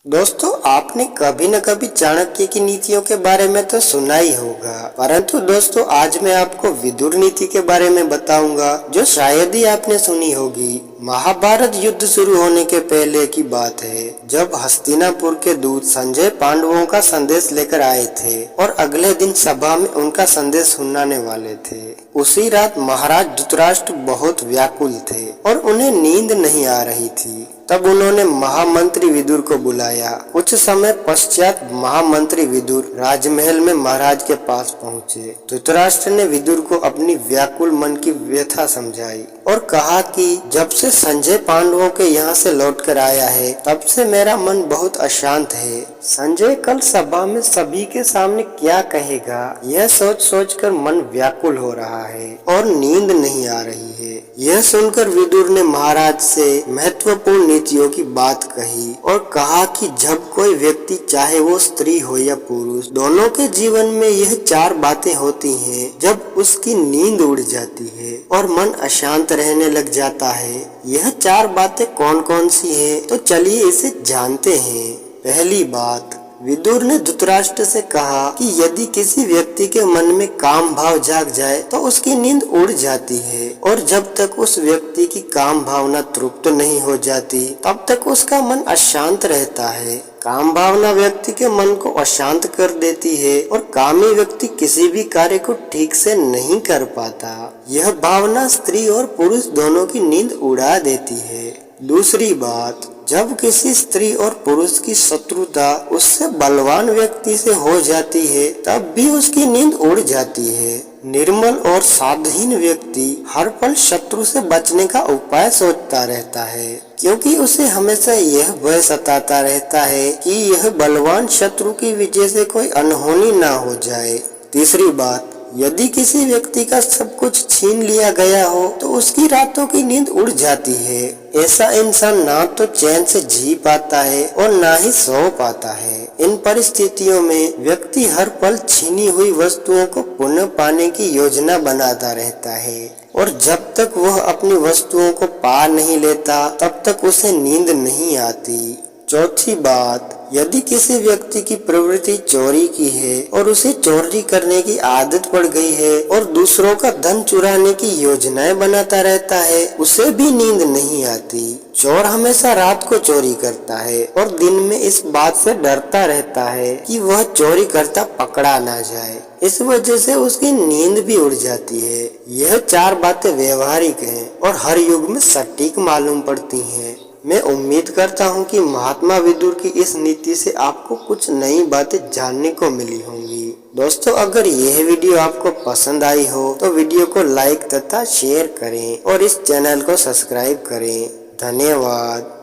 दोस्तों, आपने कभी न कभी चाणक्य की नीतियों के बारे में तो सुना ही होगा, परंतु दोस्तों आज मैं आपको विदुर नीति के बारे में बताऊंगा जो शायद ही आपने सुनी होगी। महाभारत युद्ध शुरू होने के पहले की बात है, जब हस्तिनापुर के दूत संजय पांडवों का संदेश लेकर आए थे और अगले दिन सभा में उनका संदेश सुनाने वाले थे। उसी रात महाराज धृतराष्ट्र बहुत व्याकुल थे और उन्हें नींद नहीं आ रही थी। तब उन्होंने महामंत्री विदुर को बुलाया। कुछ समय पश्चात महामंत्री विदुर राजमहल में महाराज के पास पहुँचे। धृतराष्ट्र ने विदुर को अपनी व्याकुल मन की व्यथा समझाई और कहा कि जब से संजय पांडवों के यहाँ से लौटकर आया है तब से मेरा मन बहुत अशांत है। संजय कल सभा में सभी के सामने क्या कहेगा, यह सोच सोच कर मन व्याकुल हो रहा है और नींद नहीं आ रही है। यह सुनकर विदुर ने महाराज से महत्वपूर्ण नीतियों की बात कही और कहा कि जब कोई व्यक्ति, चाहे वो स्त्री हो या पुरुष, दोनों के जीवन में यह चार बातें होती हैं। जब उसकी नींद उड़ जाती है और मन अशांत रहने लग जाता है। यह चार बातें कौन कौन सी है, तो चलिए इसे जानते हैं। पहली बात, विदुर ने धृतराष्ट्र से कहा कि यदि किसी व्यक्ति के मन में काम भाव जाग जाए तो उसकी नींद उड़ जाती है और जब तक उस व्यक्ति की काम भावना तृप्त नहीं हो जाती तब तक उसका मन अशांत रहता है। काम भावना व्यक्ति के मन को अशांत कर देती है और कामी व्यक्ति किसी भी कार्य को ठीक से नहीं कर पाता। यह भावना स्त्री और पुरुष दोनों की नींद उड़ा देती है। दूसरी बात, जब किसी स्त्री और पुरुष की शत्रुता उससे बलवान व्यक्ति से हो जाती है तब भी उसकी नींद उड़ जाती है। निर्मल और साधहीन व्यक्ति हर पल शत्रु से बचने का उपाय सोचता रहता है, क्योंकि उसे हमेशा यह भय सताता रहता है कि यह बलवान शत्रु की वजह से कोई अनहोनी ना हो जाए। तीसरी बात, यदि किसी व्यक्ति का सब कुछ छीन लिया गया हो तो उसकी रातों की नींद उड़ जाती है। ऐसा इंसान ना तो चैन से जी पाता है और ना ही सो पाता है। इन परिस्थितियों में व्यक्ति हर पल छीनी हुई वस्तुओं को पुनः पाने की योजना बनाता रहता है और जब तक वह अपनी वस्तुओं को पा नहीं लेता तब तक उसे नींद नहीं आती। चौथी बात, यदि किसी व्यक्ति की प्रवृत्ति चोरी की है और उसे चोरी करने की आदत पड़ गई है और दूसरों का धन चुराने की योजनाएं बनाता रहता है, उसे भी नींद नहीं आती। चोर हमेशा रात को चोरी करता है और दिन में इस बात से डरता रहता है कि वह चोरी करता पकड़ा ना जाए। इस वजह से उसकी नींद भी उड़ जाती है। यह चार बातें व्यवहारिक हैं और हर युग में सटीक मालूम पड़ती हैं। मैं उम्मीद करता हूं कि महात्मा विदुर की इस नीति से आपको कुछ नई बातें जानने को मिली होंगी। दोस्तों, अगर यह वीडियो आपको पसंद आई हो तो वीडियो को लाइक तथा शेयर करें और इस चैनल को सब्सक्राइब करें। धन्यवाद।